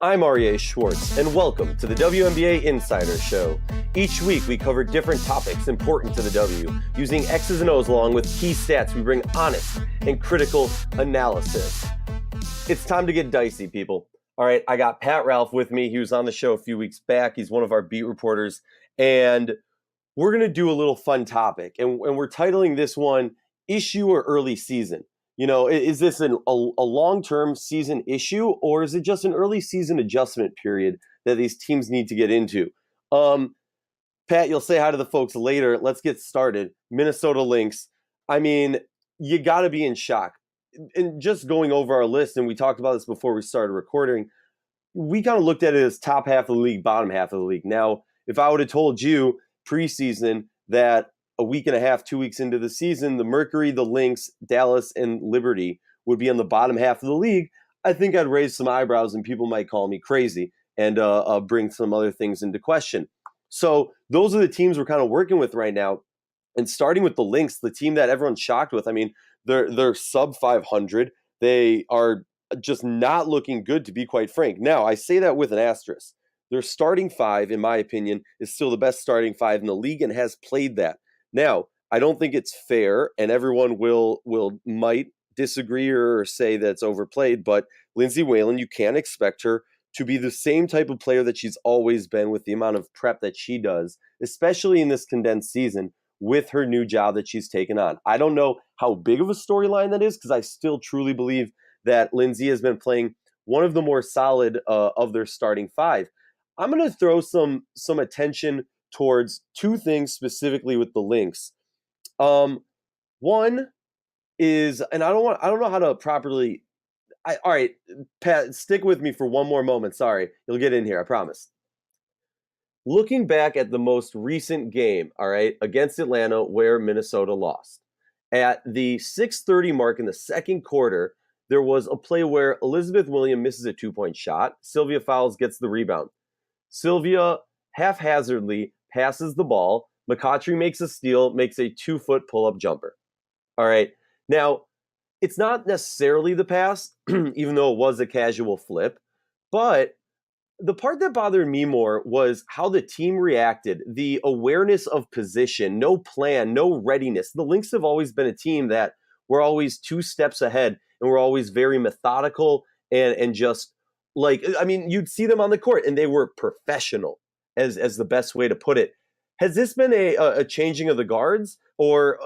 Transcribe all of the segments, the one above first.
I'm Aryeh Schwartz, and welcome to the WNBA Insider Show. Each week, we cover different topics important to the W. Using X's and O's along with key stats, we bring honest and critical analysis. It's time to get dicey, people. All right, I got Pat Ralph with me. He was on the show a few weeks back. He's one of our beat reporters, and we're going to do a little fun topic, and we're titling this one, Issue or Early Season. You know, is this a long-term season issue, or is it just an early season adjustment period that these teams need to get into? Pat, you'll say hi to the folks later. Let's get started. Minnesota Lynx. I mean, you got to be in shock. And just going over our list, and we talked about this before we started recording, we kind of looked at it as top half of the league, bottom half of the league. Now, if I would have told you preseason that a week and a half, 2 weeks into the season, the Mercury, the Lynx, Dallas, and Liberty would be on the bottom half of the league, I think I'd raise some eyebrows and people might call me crazy and bring some other things into question. So those are the teams we're kind of working with right now. And starting with the Lynx, the team that everyone's shocked with, I mean, they're sub 500. They are just not looking good, to be quite frank. Now, I say that with an asterisk. Their starting five, in my opinion, is still the best starting five in the league and has played that. Now, I don't think it's fair, and everyone might disagree or say that it's overplayed, but Lindsay Whalen, you can't expect her to be the same type of player that she's always been with the amount of prep that she does, especially in this condensed season with her new job that she's taken on. I don't know how big of a storyline that is because I still truly believe that Lindsay has been playing one of the more solid of their starting five. I'm going to throw some attention towards two things specifically with the Lynx. One is, and I don't know how to properly. All right, Pat, stick with me for one more moment. Sorry, you'll get in here, I promise. Looking back at the most recent game, all right, against Atlanta, where Minnesota lost, at the 6:30 mark in the second quarter, there was a play where Elizabeth Williams misses a 2-point shot. Sylvia Fowles gets the rebound. Sylvia haphazardly passes the ball. McCautry makes a steal, makes a 2-foot pull-up jumper. All right. Now, it's not necessarily the pass, even though it was a casual flip. But the part that bothered me more was how the team reacted, the awareness of position, no plan, no readiness. The Lynx have always been a team that we're always 2 steps ahead, and we're always very methodical and just like, I mean, you'd see them on the court, and they were professional, as the best way to put it. Has this been a changing of the guards, or,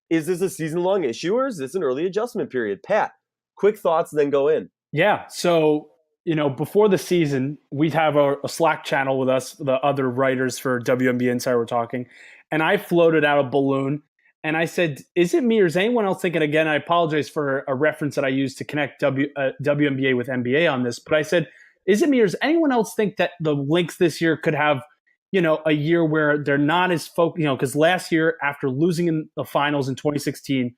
is this a season-long issue, or is this an early adjustment period? Pat, quick thoughts, then go in. Yeah, so, before the season, we'd have a Slack channel with us, the other writers for WNBAinsidr were talking, and I floated out a balloon, and I said, is it me or is anyone else thinking, again, I apologize for a reference that I used to connect WNBA with NBA on this, but I said, is it me or does anyone else think that the Lynx this year could have, a year where they're not as focused, because last year after losing in the finals in 2016,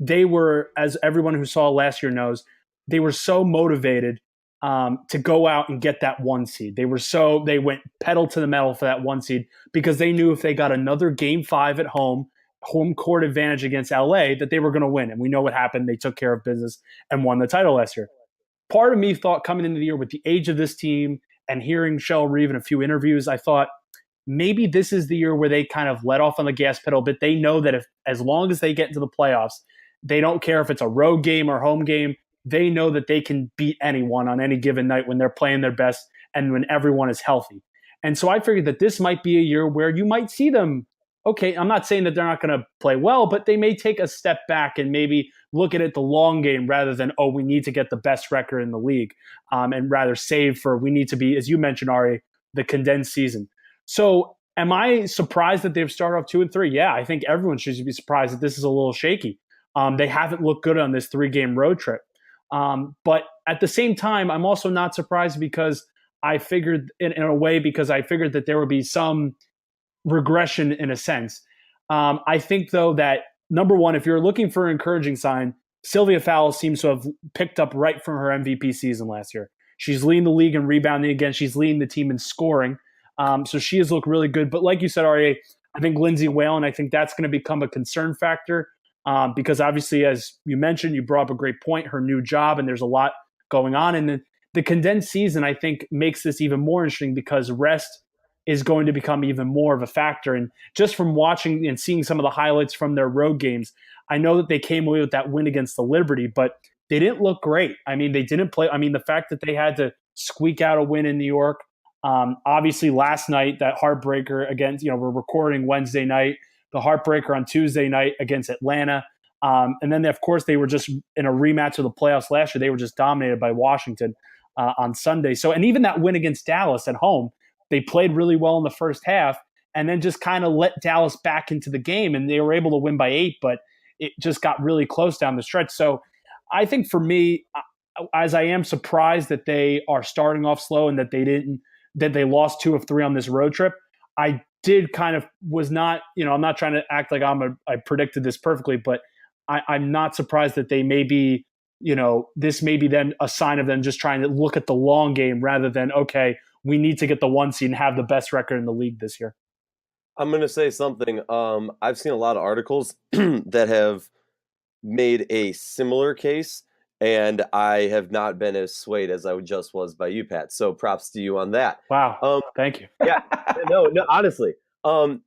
they were, as everyone who saw last year knows, they were so motivated to go out and get that 1 seed. They went pedal to the metal for that 1 seed because they knew if they got another game 5 at home court advantage against LA, that they were going to win. And we know what happened. They took care of business and won the title last year. Part of me thought coming into the year with the age of this team and hearing Shell Reeve in a few interviews, I thought maybe this is the year where they kind of let off on the gas pedal, but they know that as long as they get into the playoffs, they don't care if it's a road game or home game. They know that they can beat anyone on any given night when they're playing their best and when everyone is healthy. And so I figured that this might be a year where you might see them. Okay, I'm not saying that they're not going to play well, but they may take a step back and maybe look at it the long game rather than, we need to get the best record in the league, and rather save for, we need to be, as you mentioned, Ari, the condensed season. So am I surprised that they've started off 2-3? Yeah, I think everyone should be surprised that this is a little shaky. They haven't looked good on this 3-game road trip. But at the same time, I'm also not surprised because I figured in a way, because I figured that there would be some regression in a sense. I think, though, that number one, if you're looking for an encouraging sign, Sylvia Fowles seems to have picked up right from her MVP season last year. She's leading the league in rebounding again. She's leading the team in scoring. So she has looked really good. But like you said, Aryeh, I think Lindsay Whalen, I think that's going to become a concern factor because obviously, as you mentioned, you brought up a great point, her new job, and there's a lot going on. And then the condensed season, I think, makes this even more interesting because rest is going to become even more of a factor. And just from watching and seeing some of the highlights from their road games, I know that they came away with that win against the Liberty, but they didn't look great. I mean, they didn't play. I mean, the fact that they had to squeak out a win in New York, obviously last night, that heartbreaker against, we're recording Wednesday night, the heartbreaker on Tuesday night against Atlanta. And then, of course, they were just in a rematch of the playoffs last year. They were just dominated by Washington on Sunday. So, and even that win against Dallas at home, they played really well in the first half and then just kind of let Dallas back into the game. And they were able to win by 8, but it just got really close down the stretch. So I think for me, as I am surprised that they are starting off slow and that they lost 2 of 3 on this road trip, I did kind of was not, I'm not trying to act like I predicted this perfectly, but I'm not surprised that they may be, this may be then a sign of them just trying to look at the long game rather than, okay, we need to get the 1 seed and have the best record in the league this year. I'm going to say something. I've seen a lot of articles that have made a similar case, and I have not been as swayed as I just was by you, Pat. So props to you on that. Wow. Thank you. Yeah. No, honestly. And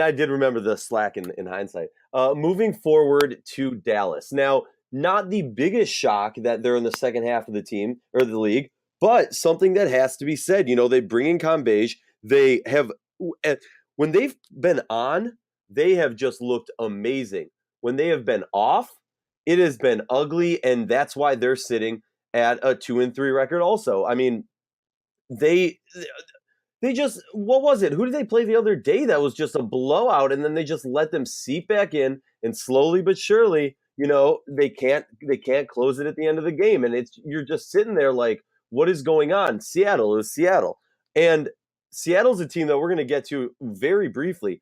I did remember the slack in hindsight. Moving forward to Dallas. Now, not the biggest shock that they're in the second half of the team or the league, but something that has to be said. They bring in Combage. They have, when they've been on, they have just looked amazing. When they have been off, it has been ugly, and that's why they're sitting at a 2-3 record also. I mean, they just, what was it? Who did they play the other day that was just a blowout, and then they just let them seep back in, and slowly but surely, they can't close it at the end of the game, and you're just sitting there like, what is going on? Seattle is Seattle. And Seattle's a team that we're going to get to very briefly.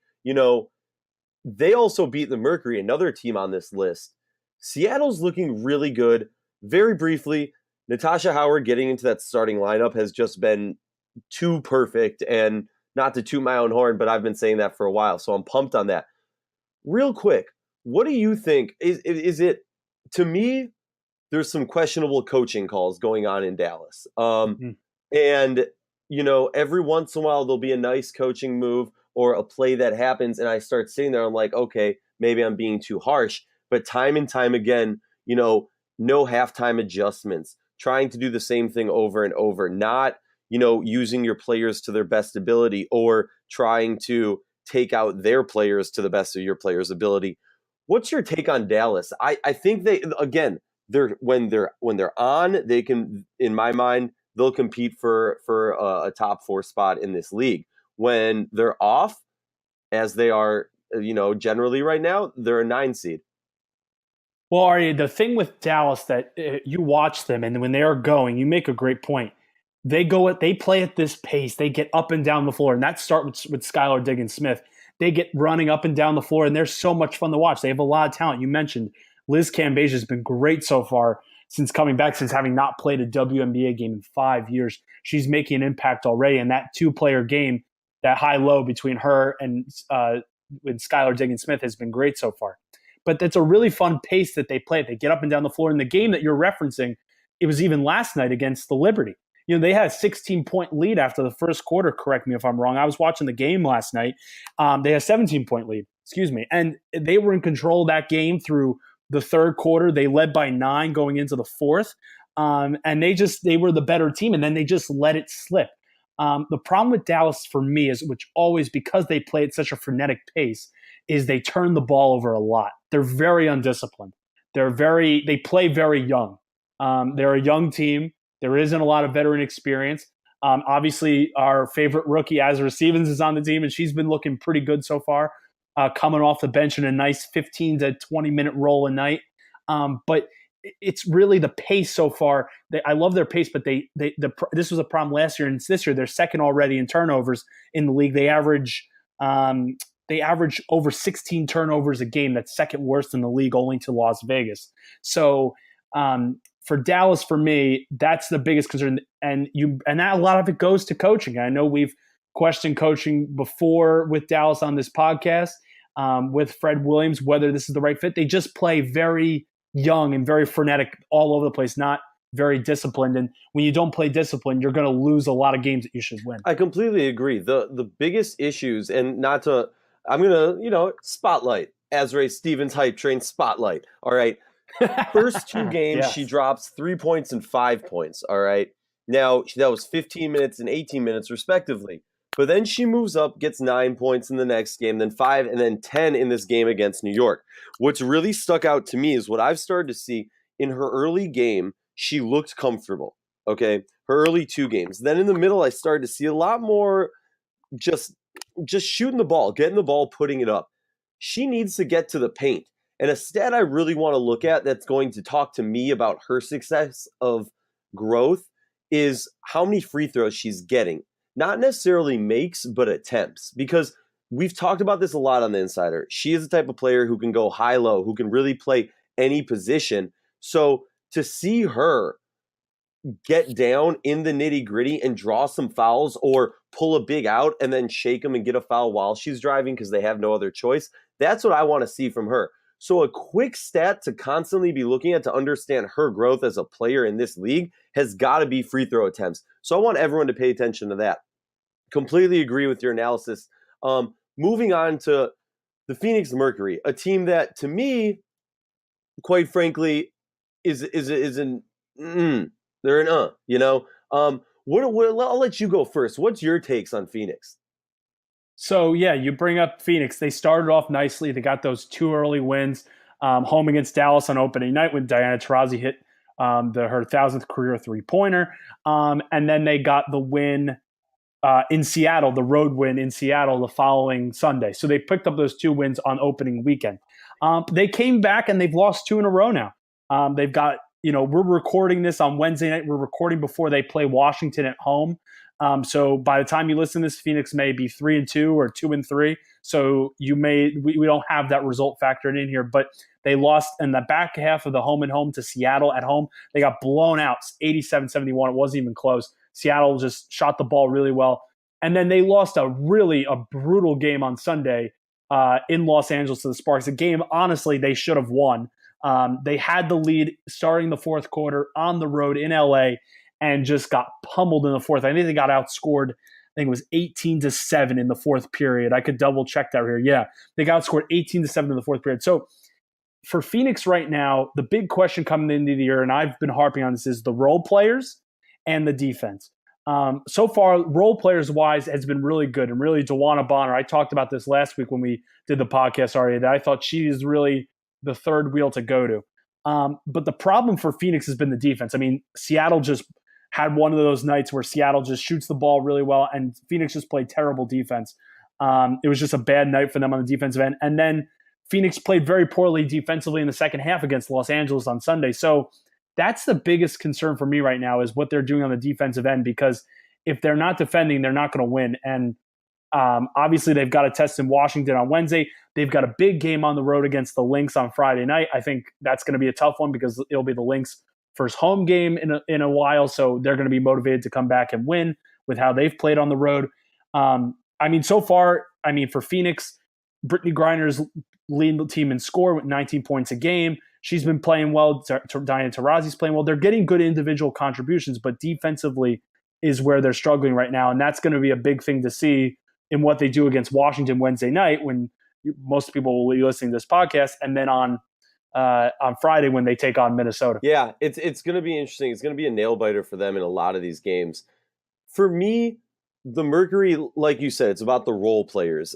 They also beat the Mercury, another team on this list. Seattle's looking really good. Very briefly, Natasha Howard getting into that starting lineup has just been too perfect. And not to toot my own horn, but I've been saying that for a while, so I'm pumped on that. Real quick, what do you think? Is it, to me, there's some questionable coaching calls going on in Dallas. And, every once in a while, there'll be a nice coaching move or a play that happens, and I start sitting there, I'm like, okay, maybe I'm being too harsh. But time and time again, no halftime adjustments, trying to do the same thing over and over, not, using your players to their best ability or trying to take out their players to the best of your players' ability. What's your take on Dallas? I think when they're on, they can, in my mind, they'll compete for a top 4 spot in this league. When they're off, as they are, generally right now, they're a 9 seed. Well, Ari, the thing with Dallas that you watch them, and when they are going, you make a great point. They play at this pace. They get up and down the floor, and that starts with Skylar Diggins-Smith. They get running up and down the floor, and they're so much fun to watch. They have a lot of talent. You mentioned Liz Cambage has been great so far since coming back, since having not played a WNBA game in 5 years. She's making an impact already, and that 2-player game, that high-low between her and with Skylar Diggins-Smith has been great so far. But that's a really fun pace that they play. They get up and down the floor. In the game that you're referencing, it was even last night against the Liberty. They had a 16-point lead after the first quarter. Correct me if I'm wrong. I was watching the game last night. They had a 17-point lead. And they were in control of that game through the third quarter. They led by 9 going into the fourth. And they were the better team. And then they just let it slip. The problem with Dallas for me is, which always, because they play at such a frenetic pace, is they turn the ball over a lot. They're very undisciplined. They play very young. They're a young team. There isn't a lot of veteran experience. Obviously, our favorite rookie, Azra Stevens, is on the team, and she's been looking pretty good so far, coming off the bench in a nice 15 to 20-minute role a night. But it's really the pace so far. I love their pace, but this was a problem last year, and this year they're second already in turnovers in the league. They average over 16 turnovers a game. That's second worst in the league, only to Las Vegas. So for Dallas, for me, that's the biggest concern. And that, a lot of it goes to coaching. I know we've questioned coaching before with Dallas on this podcast with Fred Williams, whether this is the right fit. They just play very young and very frenetic all over the place, not very disciplined. And when you don't play disciplined, you're going to lose a lot of games that you should win. I completely agree. The biggest issues, and not to, I'm going to, spotlight Azrae Stevens hype train spotlight. All right. First 2 games, Yes. she drops 3 points and 5 points. All right. Now, that was 15 minutes and 18 minutes, respectively. But then she moves up, gets 9 points in the next game, then 5, and then 10 in this game against New York. What's really stuck out to me is what I've started to see in her early game, she looked comfortable. Okay. Her early 2 games. Then in the middle, I started to see a lot more just shooting the ball, getting the ball, putting it up. She needs to get to the paint. And a stat I really want to look at that's going to talk to me about her success of growth is how many free throws she's getting. Not necessarily makes, but attempts. Because we've talked about this a lot on the Insider. She is the type of player who can go high-low, who can really play any position. So to see her get down in the nitty-gritty and draw some fouls or pull a big out and then shake them and get a foul while she's driving because they have no other choice, that's what I want to see from her. So a quick stat to constantly be looking at to understand her growth as a player in this league has got to be free throw attempts. So I want everyone to pay attention to that. Completely agree with your analysis. Moving on to the Phoenix Mercury, a team that, to me, quite frankly, is an they're an I'll let you go first. What's your takes on Phoenix? So, yeah, you bring up Phoenix. They started off nicely. They got those 2 early wins, home against Dallas on opening night when Diana Taurasi hit her 1,000th career three-pointer. And then they got the win in Seattle, the road win in Seattle the following Sunday. So they picked up those 2 wins on opening weekend. They came back and they've lost 2 in a row now. They've got, we're recording this on Wednesday night. We're recording before they play Washington at home. So by the time you listen to this, Phoenix may be 3-2 or 2-3. So we don't have that result factored in here, but they lost in the back half of the home and home to Seattle at home. They got blown out 87-71. It wasn't even close. Seattle just shot the ball really well. And then they lost a brutal game on Sunday in Los Angeles to the Sparks. A game, honestly, they should have won. They had the lead starting the fourth quarter on the road in LA and just got pummeled in the fourth. I think they got outscored. I think it was 18-7 in the fourth period. I could double check that here. Yeah, they got outscored 18-7 in the fourth period. So for Phoenix right now, the big question coming into the year, and I've been harping on this, is the role players and the defense. So far, role players wise has been really good, and really DeWanna Bonner. I talked about this last week when we did the podcast already, that I thought she is really the third wheel to go to. But the problem for Phoenix has been the defense. I mean, Seattle just had one of those nights where Seattle just shoots the ball really well, and Phoenix just played terrible defense. It was just a bad night for them on the defensive end. And then Phoenix played very poorly defensively in the second half against Los Angeles on Sunday. So that's the biggest concern for me right now, is what they're doing on the defensive end, because if they're not defending, they're not going to win. And obviously they've got a test in Washington on Wednesday. They've got a big game on the road against the Lynx on Friday night. I think that's going to be a tough one because it'll be the Lynx' first home game in a while. So they're going to be motivated to come back and win with how they've played on the road. So far, for Phoenix, Brittany Griner's leading the team in score with 19 points a game. She's been playing well. Diana Taurasi's playing well. They're getting good individual contributions, but defensively is where they're struggling right now. And that's going to be a big thing to see in what they do against Washington Wednesday night, when most people will be listening to this podcast, and then on Friday when they take on Minnesota. Yeah, it's going to be interesting. It's going to be a nail biter for them in a lot of these games. For me, the Mercury, like you said, it's about the role players.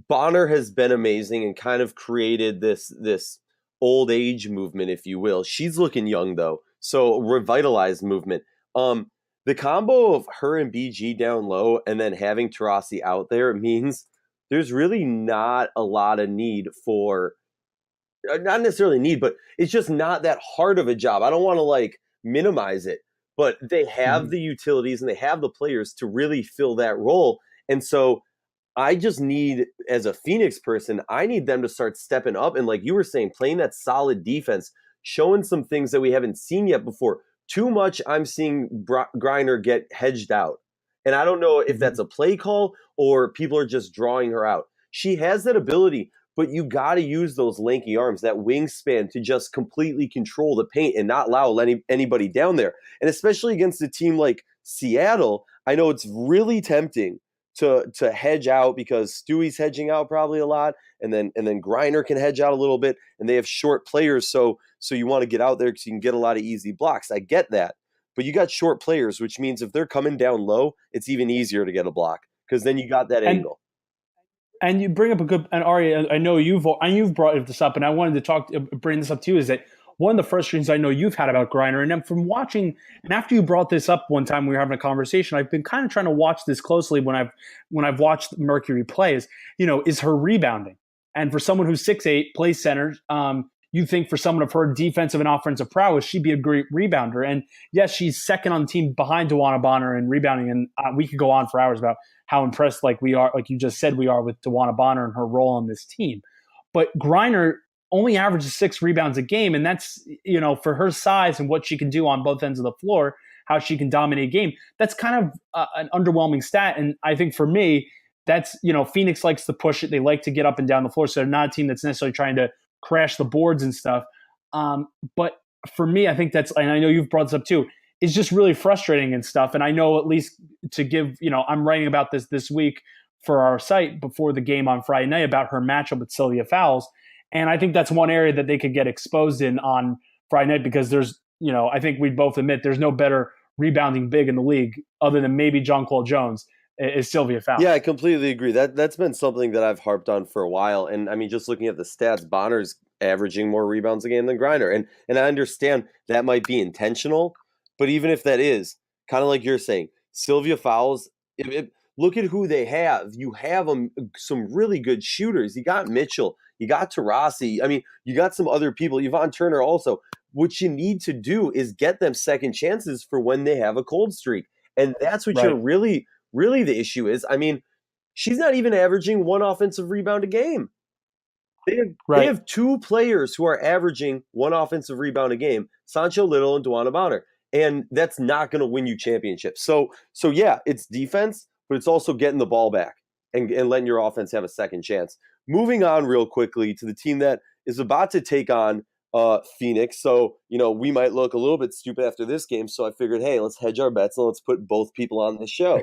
Bonner has been amazing and kind of created this old age movement, if you will. She's looking young though, so revitalized movement. The combo of her and BG down low and then having Taurasi out there means there's really not a lot of need for, not necessarily need, but it's just not that hard of a job. I don't want to minimize it, but they have the utilities and they have the players to really fill that role. And so I just need, as a Phoenix person, I need them to start stepping up and, like you were saying, playing that solid defense, showing some things that we haven't seen yet before. Too much I'm seeing Griner get hedged out. And I don't know if that's a play call or people are just drawing her out. She has that ability. but you got to use those lanky arms, that wingspan, to just completely control the paint and not allow anybody down there. And especially against a team like Seattle, I know it's really tempting to hedge out, because Stewie's hedging out probably a lot, and then Griner can hedge out a little bit, and they have short players, so you want to get out there because you can get a lot of easy blocks. I get that, but you got short players, which means if they're coming down low, it's even easier to get a block, because then you got that angle. And you bring up a good, and Ari, I know you've brought this up, and I wanted to bring this up to you, is that one of the frustrations I know you've had about Griner, and then from watching, and after you brought this up one time we were having a conversation, I've been kind of trying to watch this closely when I've watched Mercury play, is her rebounding. And for someone who's 6'8", plays center, you think for someone of her defensive and offensive prowess, she'd be a great rebounder. And yes, she's second on the team behind DeWanna Bonner in rebounding, and we could go on for hours about how impressed, like you just said, we are with DeWanna Bonner and her role on this team. But Griner only averages 6 rebounds a game, and that's, for her size and what she can do on both ends of the floor, how she can dominate a game, that's kind of an underwhelming stat. And I think for me, that's, Phoenix likes to push it. They like to get up and down the floor, so they're not a team that's necessarily trying to crash the boards and stuff. But for me, I think that's, and I know you've brought this up too, it's just really frustrating and stuff. And I know, at least to give, I'm writing about this week for our site before the game on Friday night about her matchup with Sylvia Fowles. And I think that's one area that they could get exposed in on Friday night, because there's, I think we'd both admit there's no better rebounding big in the league other than maybe Jonquel Jones is Sylvia Fowles. Yeah, I completely agree. That's been something that I've harped on for a while. And I mean, just looking at the stats, Bonner's averaging more rebounds a game than Griner. And I understand that might be intentional, but even if that is, kind of like you're saying, Sylvia Fowles, look at who they have. You have some really good shooters. You got Mitchell. You got Taurasi. I mean, you got some other people. Yvonne Turner also. What you need to do is get them second chances for when they have a cold streak. And that's what you're really the issue is. I mean, she's not even averaging 1 offensive rebound a game. They have 2 players who are averaging 1 offensive rebound a game, Sancho Little and DeWanna Bonner. And that's not going to win you championships. So yeah, it's defense, but it's also getting the ball back and letting your offense have a second chance. Moving on real quickly to the team that is about to take on Phoenix. So, we might look a little bit stupid after this game. So I figured, hey, let's hedge our bets and let's put both people on the show.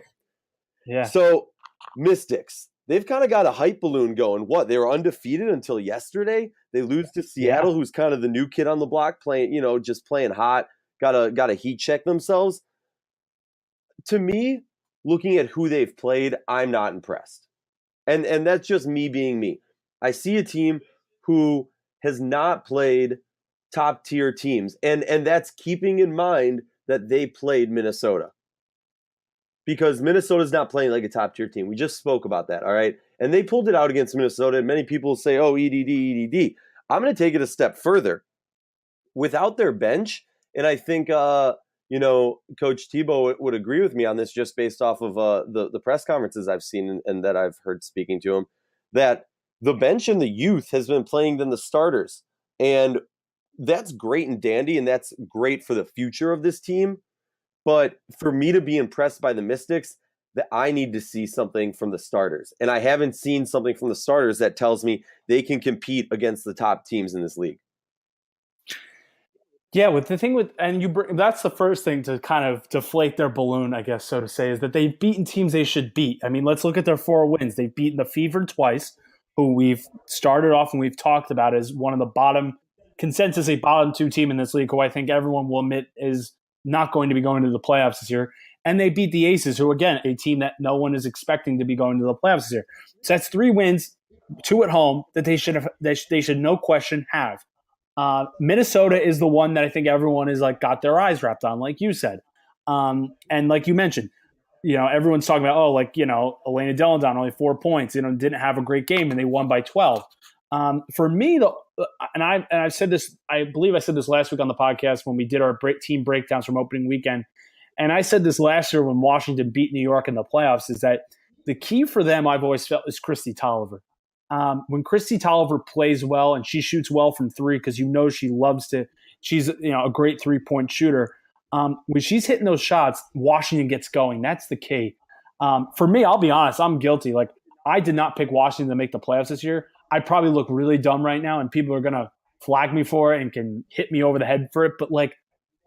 Yeah. So Mystics, they've kind of got a hype balloon going. They were undefeated until yesterday. They lose to Seattle, who's kind of the new kid on the block, playing, just playing hot. Got to heat check themselves. To me, looking at who they've played, I'm not impressed. And that's just me being me. I see a team who has not played top tier teams. And that's keeping in mind that they played Minnesota. Because Minnesota's not playing like a top tier team. We just spoke about that, all right? And they pulled it out against Minnesota. And many people say, oh, EDD. I'm going to take it a step further. Without their bench, and I think Coach Tebow would agree with me on this, just based off of the press conferences I've seen and that I've heard speaking to him, that the bench and the youth has been playing than the starters. And that's great and dandy, and that's great for the future of this team. But for me to be impressed by the Mystics, that I need to see something from the starters. And I haven't seen something from the starters that tells me they can compete against the top teams in this league. Yeah, with the thing that's the first thing to kind of deflate their balloon, I guess, so to say, is that they've beaten teams they should beat. I mean, let's look at their 4 wins. They've beaten the Fever twice, who we've started off and we've talked about as one of the bottom 2 team in this league, who I think everyone will admit is not going to be going to the playoffs this year. And they beat the Aces, who, again, a team that no one is expecting to be going to the playoffs this year. So that's 3 wins, 2 at home, that they should no question have. Minnesota is the one that I think everyone is got their eyes wrapped on, like you said. And like you mentioned, everyone's talking about, Elena Delandon, only 4 points, didn't have a great game and they won by 12. For me, and I've said this, I believe I said this last week on the podcast when we did our team breakdowns from opening weekend. And I said this last year when Washington beat New York in the playoffs, is that the key for them, I've always felt, is Kristi Tolliver. When Kristi Tolliver plays well and she shoots well from 3, because she loves to, she's a great 3-point shooter. When she's hitting those shots, Washington gets going. That's the key. For me, I'll be honest, I'm guilty. I did not pick Washington to make the playoffs this year. I probably look really dumb right now, and people are gonna flag me for it and can hit me over the head for it. But like,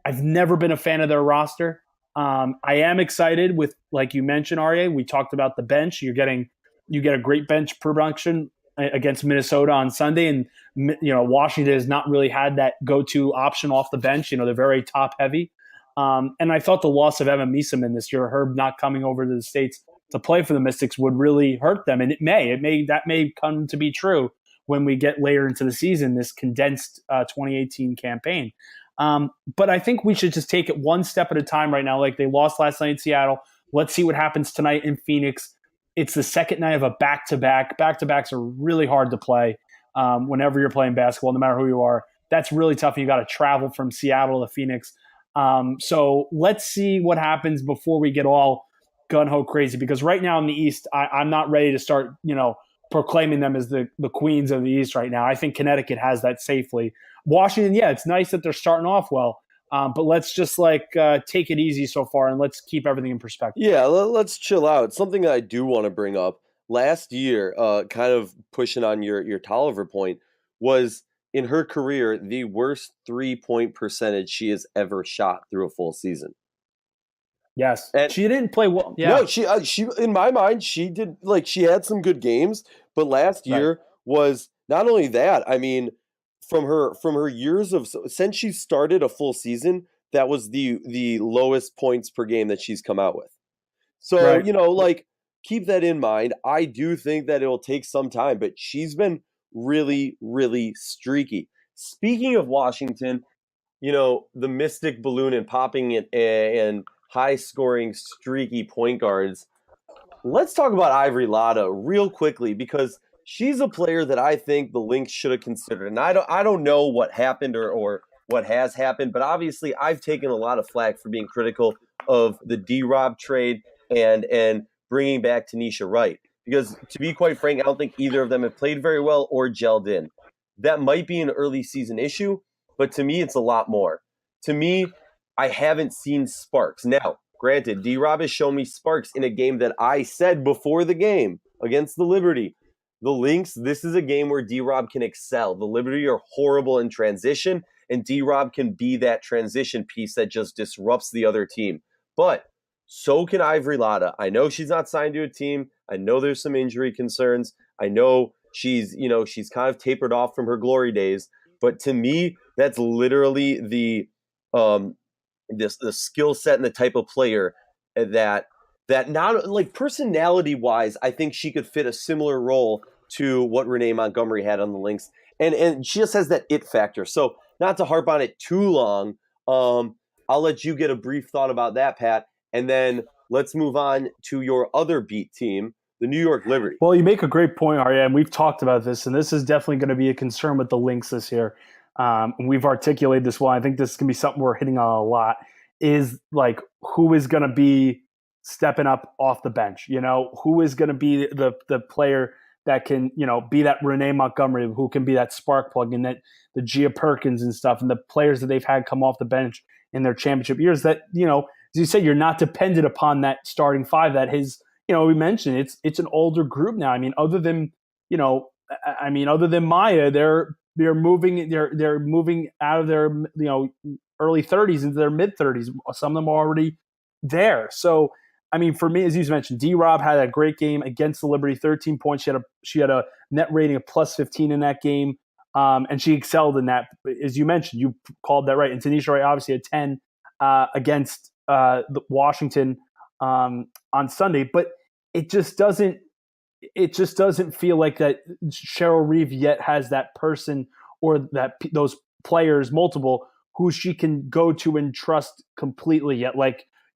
I've never been a fan of their roster. I am excited with, like you mentioned, Arya. We talked about the bench. You get a great bench production against Minnesota on Sunday, and Washington has not really had that go-to option off the bench. They're very top heavy, and I thought the loss of Emma Meeseman this year, Herb not coming over to the States to play for the Mystics, would really hurt them, and that may come to be true when we get later into the season, this condensed 2018 campaign. But I think we should just take it one step at a time right now. Like, they lost last night in Seattle. Let's see what happens tonight in Phoenix. It's the second night of a back-to-back. Back-to-backs are really hard to play whenever you're playing basketball, no matter who you are. That's really tough. You got to travel from Seattle to Phoenix. So let's see what happens before we get all gun-ho crazy. Because right now in the East, I'm not ready to start, proclaiming them as the queens of the East right now. I think Connecticut has that safely. Washington, yeah, it's nice that they're starting off well. But let's just take it easy so far, and let's keep everything in perspective. Yeah, let's chill out. Something that I do want to bring up, last year, kind of pushing on your Tolliver point, was in her career the worst 3-point percentage she has ever shot through a full season. Yes, and she didn't play well. Yeah. No, she in my mind, she did, she had some good games, but last year was not only that. I mean, from her years of, since she started a full season, that was the lowest points per game that she's come out with. So, keep that in mind. I do think that it'll take some time, but she's been really, really streaky. Speaking of Washington, the mystic balloon and popping it and high-scoring, streaky point guards. Let's talk about Ivory Latta real quickly, because she's a player that I think the Lynx should have considered. And I don't know what happened or what has happened, but obviously I've taken a lot of flack for being critical of the D-Rob trade and bringing back Tanisha Wright. Because to be quite frank, I don't think either of them have played very well or gelled in. That might be an early season issue, but to me, it's a lot more. To me, I haven't seen sparks. Now, granted, D-Rob has shown me sparks in a game that I said before the game against the Liberty. The Lynx, this is a game where D-Rob can excel. The Liberty are horrible in transition, and D-Rob can be that transition piece that just disrupts the other team. But so can Ivory Latta. I know she's not signed to a team. I know there's some injury concerns. I know she's kind of tapered off from her glory days. But to me, that's literally the skill set and the type of player that not personality wise, I think she could fit a similar role to what Renee Montgomery had on the Lynx, and she just has that it factor. So not to harp on it too long, I'll let you get a brief thought about that, Pat, and then let's move on to your other beat team, the New York Liberty. Well, you make a great point, Arya, and we've talked about this, and this is definitely going to be a concern with the Lynx this year. We've articulated this well. I think this is going to be something we're hitting on a lot, is who is going to be stepping up off the bench? Who is going to be the player that can, be that Renee Montgomery, who can be that spark plug, and that the Gia Perkins and stuff, and the players that they've had come off the bench in their championship years that, as you said, you're not dependent upon that starting five that we mentioned it's an older group now. I mean, other than Maya, they're moving out of their early 30s into their mid 30s. Some of them are already there. So, I mean, for me, as you mentioned, D-Rob had a great game against the Liberty, 13 points. She had a net rating of plus 15 in that game, and she excelled in that. As you mentioned, you called that right. And Tanisha Wright obviously had 10 against Washington on Sunday, but it just doesn't feel like that Cheryl Reeve yet has that person or those players, multiple, who she can go to and trust completely yet.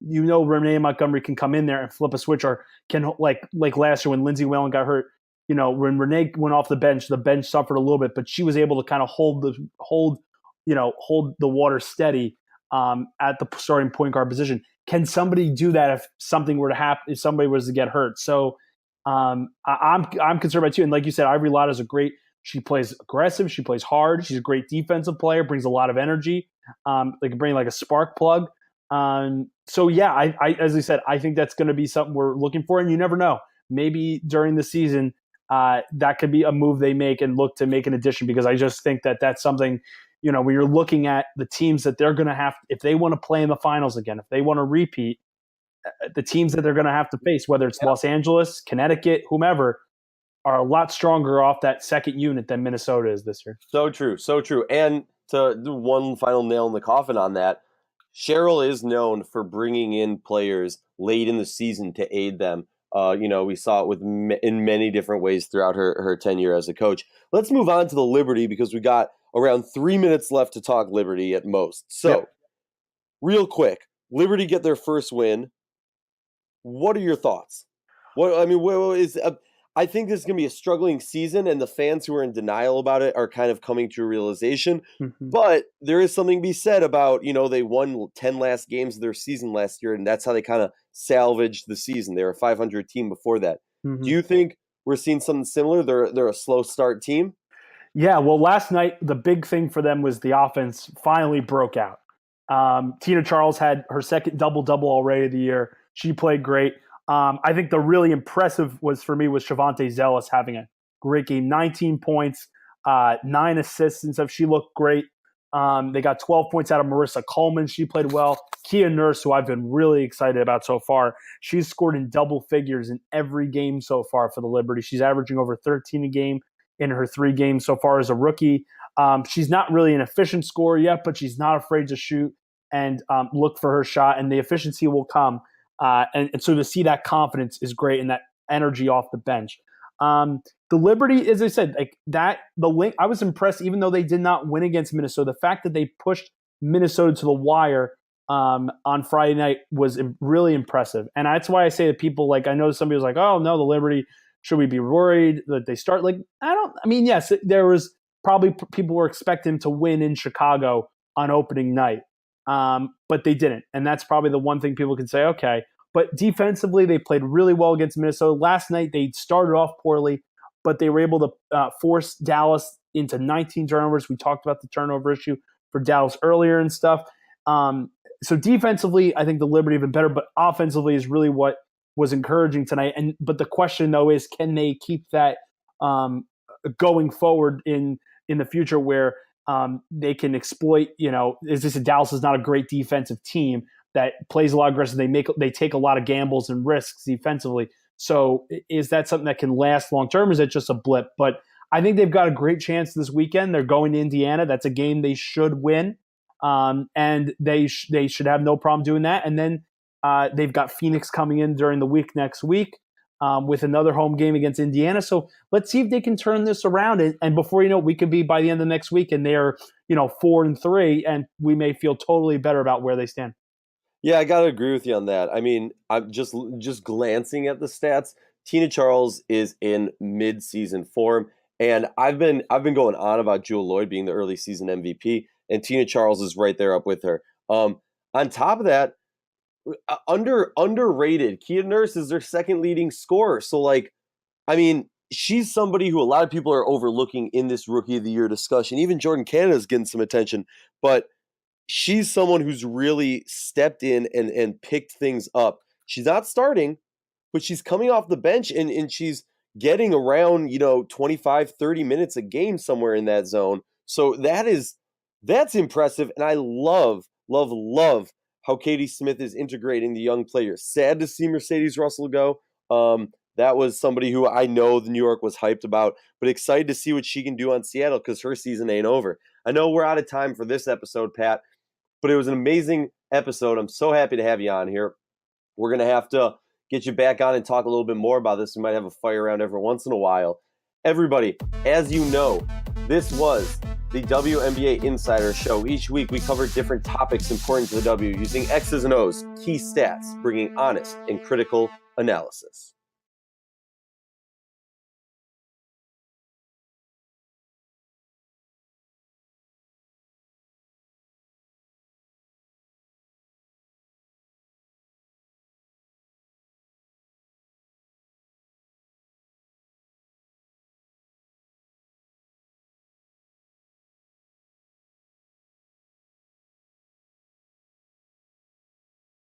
Renee Montgomery can come in there and flip a switch, or can like last year when Lindsay Whalen got hurt. When Renee went off the bench suffered a little bit, but she was able to kind of hold the water steady at the starting point guard position. Can somebody do that if something were to happen? If somebody was to get hurt? So I'm concerned about too. And like you said, Ivory Latta is she plays aggressive. She plays hard. She's a great defensive player, brings a lot of energy. They can bring a spark plug. So yeah, I as I said, I think that's going to be something we're looking for, and you never know. Maybe during the season, that could be a move they make and look to make an addition, because I just think that that's something, when you're looking at the teams that they're going to have, if they want to play in the finals again, if they want to repeat, the teams that they're going to have to face, whether it's Los Angeles, Connecticut, whomever, are a lot stronger off that second unit than Minnesota is this year. So true, so true. And to do one final nail in the coffin on that, Cheryl is known for bringing in players late in the season to aid them. We saw it in many different ways throughout her tenure as a coach. Let's move on to the Liberty, because we got around 3 minutes left to talk Liberty at most. So, Real quick, Liberty get their first win. What are your thoughts? I think this is going to be a struggling season, and the fans who are in denial about it are kind of coming to a realization. Mm-hmm. But there is something to be said about, they won 10 last games of their season last year, and that's how they kind of salvaged the season. They were a 500 team before that. Mm-hmm. Do you think we're seeing something similar? They're a slow start team? Yeah, well, last night, the big thing for them was the offense finally broke out. Tina Charles had her second double-double already of the year. She played great. I think the really impressive was Shavonte Zealous having a great game. 19 points, 9 assists and stuff. She looked great. They got 12 points out of Marissa Coleman. She played well. Kia Nurse, who I've been really excited about so far, she's scored in double figures in every game so far for the Liberty. She's averaging over 13 a game in her 3 games so far as a rookie. She's not really an efficient scorer yet, but she's not afraid to shoot and look for her shot, and the efficiency will come. And so to see that confidence is great, and that energy off the bench. The Liberty, as I said, I was impressed, even though they did not win against Minnesota. The fact that they pushed Minnesota to the wire on Friday night was really impressive. And that's why I say to people, I know somebody was like, oh, no, the Liberty, should we be worried that they start? Yes, there was probably people were expecting to win in Chicago on opening night. But they didn't. And that's probably the one thing people can say, okay. But defensively, they played really well against Minnesota. Last night, they started off poorly, but they were able to force Dallas into 19 turnovers. We talked about the turnover issue for Dallas earlier and stuff. So defensively, I think the Liberty have been better, but offensively is really what was encouraging tonight. But the question, though, is can they keep that going forward in the future where they can exploit, as I said, Dallas is not a great defensive team that plays a lot aggressive. They take a lot of gambles and risks defensively. So is that something that can last long term? Or is it just a blip? But I think they've got a great chance this weekend. They're going to Indiana. That's a game they should win. And they should have no problem doing that. And then they've got Phoenix coming in during the week next week with another home game against Indiana. So let's see if they can turn this around. And before you know it, we could be by the end of next week and they're 4-3, and we may feel totally better about where they stand. Yeah, I gotta agree with you on that. I mean, I'm just glancing at the stats. Tina Charles is in mid-season form, and I've been going on about Jewel Lloyd being the early season MVP, and Tina Charles is right there up with her. On top of that, underrated. Kia Nurse is their second leading scorer. So, she's somebody who a lot of people are overlooking in this Rookie of the Year discussion. Even Jordan Canada is getting some attention, but she's someone who's really stepped in and picked things up. She's not starting, but she's coming off the bench and she's getting around, 25, 30 minutes a game somewhere in that zone. So that's impressive. And I love how Katie Smith is integrating the young players. Sad to see Mercedes Russell go. That was somebody who I know the New York was hyped about, but excited to see what she can do on Seattle because her season ain't over. I know we're out of time for this episode, Pat, but it was an amazing episode. I'm so happy to have you on here. We're going to have to get you back on and talk a little bit more about this. We might have a fire round every once in a while. Everybody, as you know, this was the WNBA Insider Show. Each week we cover different topics important to the W using X's and O's, key stats, bringing honest and critical analysis.